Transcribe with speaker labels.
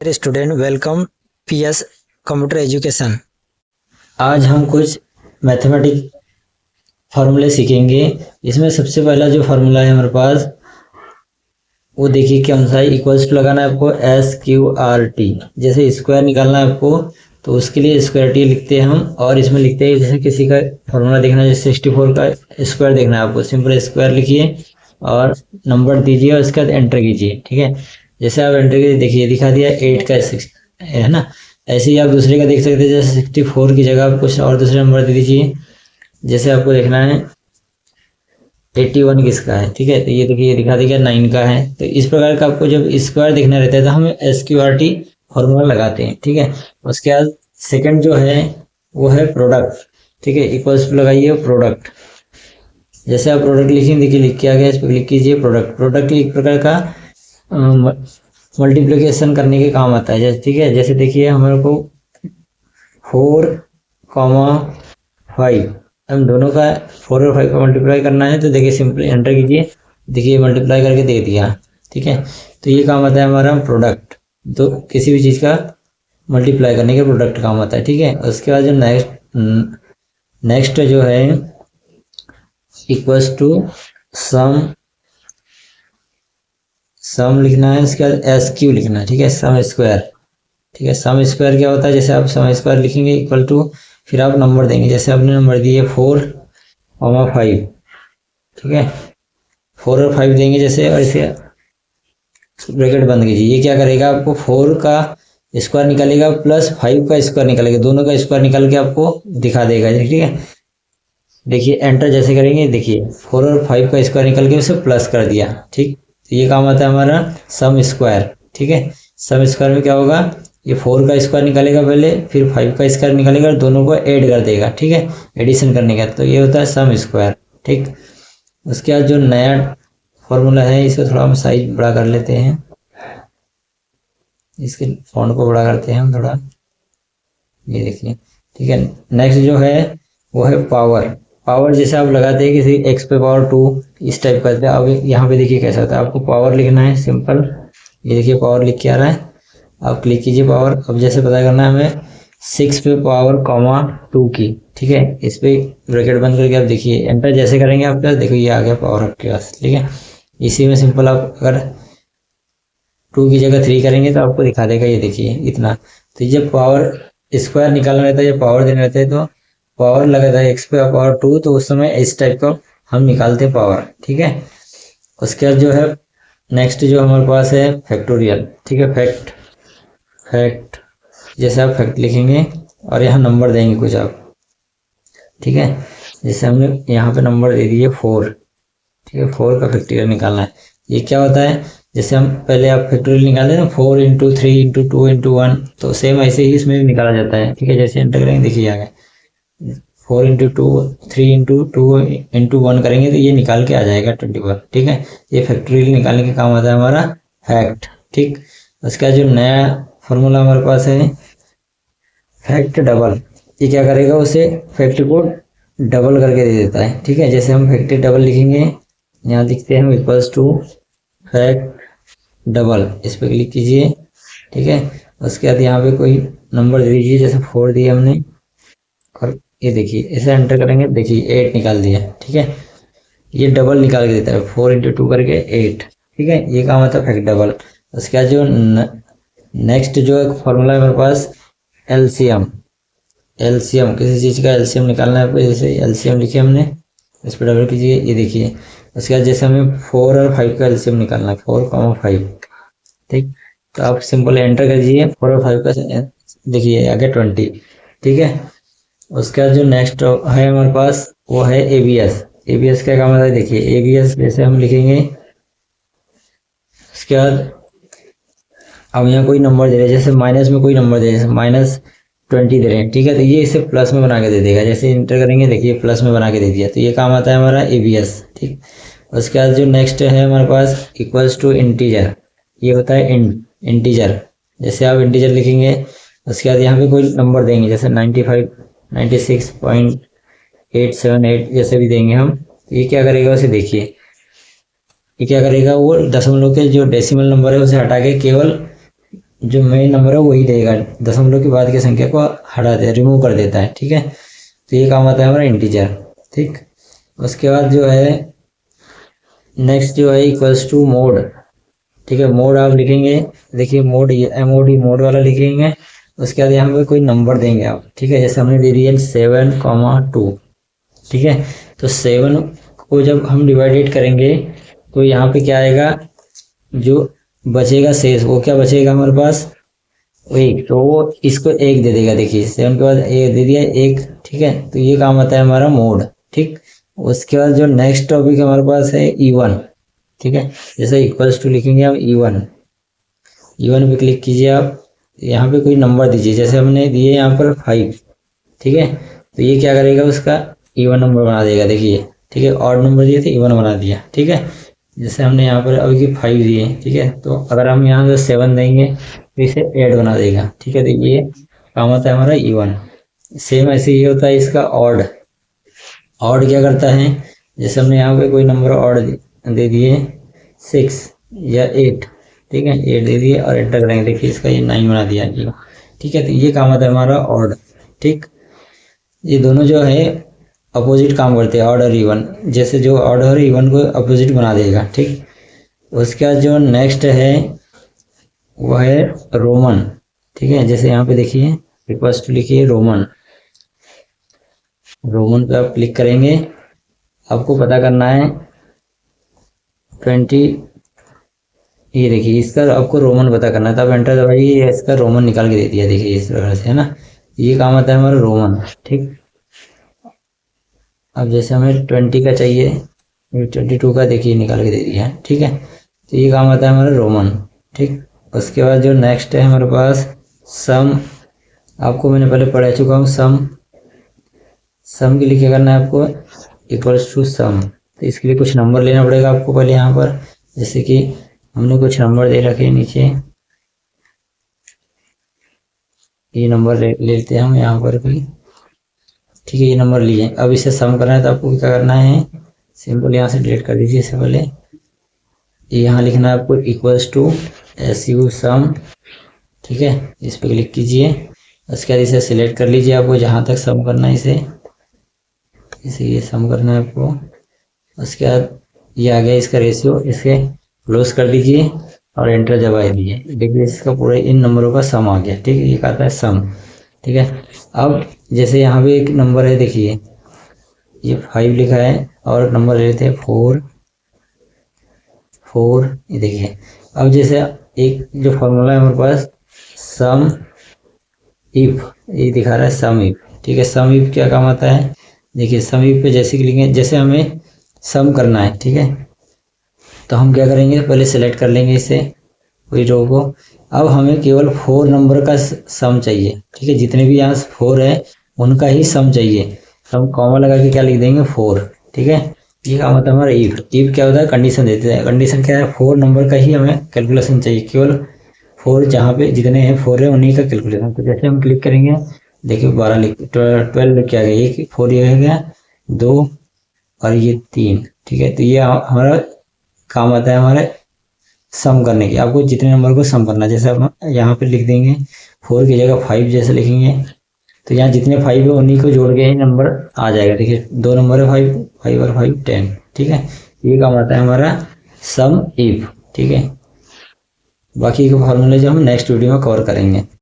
Speaker 1: Student welcome PS computer education. आज हम कुछ मैथमेटिक फार्मूले सीखेंगे। इसमें सबसे पहला जो फार्मूला है हमारे पास वो देखिए कौन सा है। इक्वल्स टू लगाना है आपको SQRT। जैसे स्क्वायर निकालना है आपको तो उसके लिए स्क्वायर टी लिखते हैं हम, और इसमें लिखते हैं जैसे किसी का फार्मूला देखना है, जैसे 64 का स्क्वायर देखना है आपको, सिंपल स्क्वायर लिखिए और नंबर दीजिए और उसके बाद एंटर कीजिए। ठीक है, जैसे आप एंटर कीजिए देखिए दिखा दिया 8 का 6 है ना। ऐसे ही आप दूसरे का देख सकते हैं, जैसे 64 की जगह आप कुछ और दूसरे नंबर दे दीजिए। जैसे आपको देखना है 81 किसका है, ठीक है, तो ये देखिए दिखा दिया 9 का है। तो इस प्रकार का आपको जब स्क्वायर देखना रहता है तो हम SQRT फॉर्मूला लगाते हैं। ठीक है, उसके बाद सेकंड जो है वो है प्रोडक्ट। ठीक है, इक्वल्स टू लगाइए प्रोडक्ट। जैसे आप प्रोडक्ट लिखेंगे देखिए लिख के आ गया, इस पर क्लिक कीजिए। प्रोडक्ट प्रोडक्ट एक प्रकार का मल्टीप्लिकेशन करने के काम आता है। जैसे ठीक है, जैसे देखिए हमारे को 4,5 हम दोनों का 4 और 5 का मल्टीप्लाई करना है, तो देखिए सिंपली एंटर कीजिए, देखिए मल्टीप्लाई करके दे दिया। ठीक है, तो ये काम आता है हमारा प्रोडक्ट, तो किसी भी चीज़ का मल्टीप्लाई करने के प्रोडक्ट काम आता है। ठीक है, उसके बाद जो नेक्स्ट जो है इक्वल्स टू सम लिखना है, उसके बाद SQ लिखना है। ठीक है, सम स्क्वायर। ठीक है, सम स्क्वायर क्या होता है, जैसे आप सम स्क्वायर लिखेंगे इक्वल टू, फिर आप नंबर देंगे, जैसे आपने नंबर दिए 4,5। ठीक है, 4 और 5 देंगे जैसे, और इसे ब्रैकेट बंद कीजिए। ये क्या करेगा, आपको 4 का स्क्वायर निकालेगा प्लस 5 का स्क्वायर निकालेगा, दोनों का स्क्वायर निकाल के आपको दिखा देगा। ठीक है, देखिए एंटर जैसे करेंगे देखिए 4 और 5 का स्क्वायर निकल के उसे प्लस कर दिया। ठीक, तो ये काम आता है हमारा सम स्क्वायर। ठीक है, सम स्क्वायर में क्या होगा, ये 4 का स्क्वायर निकालेगा पहले, फिर 5 का स्क्वायर निकालेगा और दोनों को ऐड कर देगा। ठीक है, एडिशन करने का, तो ये होता है सम स्क्वायर। ठीक, उसके बाद जो नया फॉर्मूला है इसको थोड़ा हम साइज बड़ा कर लेते हैं, इसके फॉन्ट को बड़ा करते हैं हम थोड़ा, ये देखिए। ठीक है, नेक्स्ट जो है वो है पावर। पावर जैसे आप लगाते हैं किसी x पे पावर 2 इस टाइप करते हैं। अब यहाँ पे देखिए कैसा होता है, आपको पावर लिखना है सिंपल, ये देखिए पावर लिख के आ रहा है, आप क्लिक कीजिए पावर। अब जैसे पता करना है हमें 6 पे पावर कॉमा 2 की। ठीक है, इस पे ब्रैकेट बंद करके आप देखिए एंटर जैसे करेंगे आपके पास देखो ये आ गया पावर आपके पास। ठीक है, इसी में सिंपल आप अगर 2 की जगह 3 करेंगे तो आपको दिखा देगा, ये देखिए इतना। तो जब पावर स्क्वायर निकालना रहता है, जब पावर देना रहता है तो पावर लगाता है x पे पावर 2, तो उस समय इस टाइप का हम निकालते हैं पावर। ठीक है, उसके बाद जो है नेक्स्ट जो हमारे पास है फैक्टोरियल। ठीक है, फैक्ट जैसे आप फैक्ट लिखेंगे और यहाँ नंबर देंगे कुछ आप। ठीक है, जैसे हमने यहाँ पे नंबर दे दिए 4। ठीक है, 4 का फैक्टोरियल निकालना है। ये क्या होता है, जैसे हम पहले आप फैक्टोरियल निकाले ना 4 × 3 × 2 × 1, तो सेम ऐसे ही इसमें भी निकाला जाता है। ठीक है, जैसे एंटर करेंगे देखिए आ गया 4 × 2 3 × 2 × 1 करेंगे तो ये निकाल के आ जाएगा 21। ठीक है, ये फैक्टोरियल निकालने के काम आता है हमारा फैक्ट। ठीक, उसका जो नया फॉर्मूला हमारे पास है फैक्ट डबल। ये क्या करेगा, उसे फैक्ट को डबल करके दे देता है। ठीक है, जैसे हम फैक्ट डबल लिखेंगे, यहाँ लिखते हैं हम इक्वल्स टू फैक्ट डबल, इस पर क्लिक कीजिए। ठीक है, उसके बाद यहाँ पे कोई नंबर दे दीजिए, जैसे 4 दिया हमने, और ये देखिए इसे एंटर करेंगे देखिए 8 निकाल दिया। ठीक है, ये डबल निकाल के देता है 4 × 2 करके 8। ठीक है, ये काम आता है फैक्ट डबल। उसके बाद जो नेक्स्ट जो एक फॉर्मूला है मेरे पास एलसीएम। किसी चीज़ का एलसीएम निकालना है आपको, जैसे एलसीएम लिखे हमने, इस पर डबल कीजिए, ये देखिए। उसके बाद जैसे हमें 4 और 5 का एलसीएम निकालना है 4,5। ठीक, तो आप सिंपल एंटर कर दीजिए 4 और 5 का, देखिए आगे 20। ठीक है, उसका जो नेक्स्ट है हमारे पास वो है एबीएस क्या काम आता है, देखिए एबीएस जैसे हम लिखेंगे, उसके बाद अब यहाँ कोई नंबर दे रहे हैं, जैसे माइनस में कोई नंबर दे रहे हैं, -20 दे रहे हैं। ठीक है, तो ये इसे प्लस में बना के दे देगा, जैसे इंटर करेंगे देखिए प्लस में बना के दे दिया, तो ये काम आता है हमारा एबीएस। ठीक, उसके बाद जो नेक्स्ट है हमारे पास इक्वल्स टू इंटीजर, ये होता है इंटीजर। जैसे आप इंटीजर लिखेंगे, उसके बाद यहाँ पे कोई नंबर देंगे, जैसे 95 96.878 जैसे भी देंगे हम, ये क्या करेगा उसे देखिए, ये क्या करेगा, वो दशमलव के जो डेसिमल नंबर है उसे हटा के केवल जो मेन नंबर है वही रहेगा, दशमलव के बाद की संख्या को हटा दे, रिमूव कर देता है। ठीक है, तो ये काम आता है हमारा इंटीजर। ठीक, उसके बाद जो है नेक्स्ट जो है इक्वल्स टू मोड। ठीक है, मोड आप लिखेंगे, देखिए मोड, ये MOD मोड वाला लिखेंगे। उसके बाद यहाँ पे कोई नंबर देंगे आप। ठीक है, जैसे हमने दे दिया 7,2। ठीक है, तो 7 को जब हम डिवाइडेड करेंगे तो यहाँ पे क्या आएगा, जो बचेगा शेष, वो क्या बचेगा हमारे पास, एक, तो वो इसको एक दे देगा। देखिए 7 के बाद एक दे दिया, एक। ठीक है, तो ये काम आता है हमारा मोड। ठीक, उसके बाद जो नेक्स्ट टॉपिक हमारे पास है इवन। ठीक है, जैसे इक्वल्स टू लिखेंगे हम इवन, इवन पे क्लिक कीजिए आप, यहाँ पे कोई नंबर दीजिए, जैसे हमने दिए यहाँ पर 5। ठीक है, तो ये क्या करेगा, उसका इवन नंबर बना देगा। देखिए, ठीक है, ऑड नंबर दिए थे, इवन बना दिया। ठीक है, जैसे हमने यहाँ पर अभी की 5 दिए। ठीक है, तो अगर हम यहाँ से 7 देंगे तो इसे 8 बना देगा। ठीक है, तो ये काम होता है हमारा इवन। सेम ऐसे ही होता है इसका ऑड। ऑड क्या करता है, जैसे हमने यहाँ पे कोई नंबर ऑड दे दिए 6 या 8। ठीक है, 8 दे दिए और एंटर करेंगे, देखिए इसका ये 9 बना दिया। ठीक है, तो ये काम होता है हमारा ऑड। ठीक, ये दोनों जो है अपोजिट काम करते हैं, ऑड और इवन। जैसे जो ऑड और इवन को अपोजिट बना देगा। ठीक, उसके बाद जो नेक्स्ट है वो है रोमन। ठीक है, जैसे यहाँ पे देखिए रिक्वेस्ट लिखिए रोमन, रोमन पे आप क्लिक करेंगे, आपको पता करना है 20। ये देखिए इसका आपको रोमन पता करना है, तब एंटर दबाइए, इसका रोमन निकाल के दे दिया। देखिए इस तरह से, है ना, ये काम आता है हमारा रोमन। ठीक, अब जैसे हमें 20 का चाहिए, 22 का देखिए निकाल के दे दिया है। ठीक है, तो ये काम आता है हमारा रोमन। ठीक, उसके बाद जो नेक्स्ट है हमारे पास सम, आपको मैंने पहले पढ़ा चुका हूँ सम। सम के लिए क्या करना है आपको, इक्वल्स टू सम, तो इसके लिए कुछ नंबर लेना पड़ेगा आपको पहले यहाँ पर। जैसे कि हमने कुछ नंबर दे रखे हैं नीचे, ये नंबर लेते हैं हम यहाँ पर भी। ठीक है, ये नंबर लिए, अब इसे सम करना है तो आपको क्या करना है, सिंपल यहाँ से डिलीट कर दीजिए इससे पहले। यहाँ लिखना है आपको इक्वल्स टू SU सम। ठीक है, इस पर क्लिक कीजिए, उसके बाद इसे सिलेक्ट कर लीजिए, आपको जहाँ तक सम करना है इसे ये सम करना है आपको। उसके बाद ये आ गया इसका रेशियो, इसे क्लोज कर दीजिए और एंटर दबा दीजिए। देखिए इसका पूरे इन नंबरों का सम आ गया। ठीक है, ये कहता है सम। ठीक है, अब जैसे यहाँ पे एक नंबर है, देखिए ये 5 लिखा है और नंबर ले लेते हैं 4। ये देखिए, अब जैसे एक जो फॉर्मूला है हमारे पास सम इफ, ये दिखा रहा है सम इफ। ठीक है, सम इफ क्या काम आता है, देखिए सम इफ पे जैसे क्लिक, जैसे हमें सम करना है। ठीक है, तो हम क्या करेंगे, पहले सेलेक्ट कर लेंगे इसे, पूरी रो को। अब हमें केवल 4 नंबर का सम चाहिए। ठीक है, जितने भी यहाँ 4 है उनका ही सम चाहिए, तो हम कॉमा लगा के क्या लिख देंगे 4। ठीक है, ये काम होता है हमारा इफ। इफ क्या होता है, कंडीशन देते हैं। कंडीशन क्या है, 4 नंबर का ही हमें कैलकुलेशन चाहिए, केवल 4, जहाँ पे जितने हैं 4 है उन्हीं का कैलकुलेशन। तो जैसे हम क्लिक करेंगे, देखिए 12 लिख के आ गया, ये 4 ये हो गया, 2 और ये 3। ठीक है, तो ये हमारा काम आता है हमारे सम करने की। आपको जितने नंबर को सम करना है, जैसे हम यहाँ पे लिख देंगे 4 की जगह 5 जैसे लिखेंगे, तो यहाँ जितने 5 है उन्हीं को जोड़ के ही नंबर आ जाएगा। देखिए 2 नंबर है 5 और 5 10। ठीक है, ये काम आता है हमारा सम इफ। ठीक है, बाकी के फॉर्मूले जो हम नेक्स्ट वीडियो में कवर करेंगे।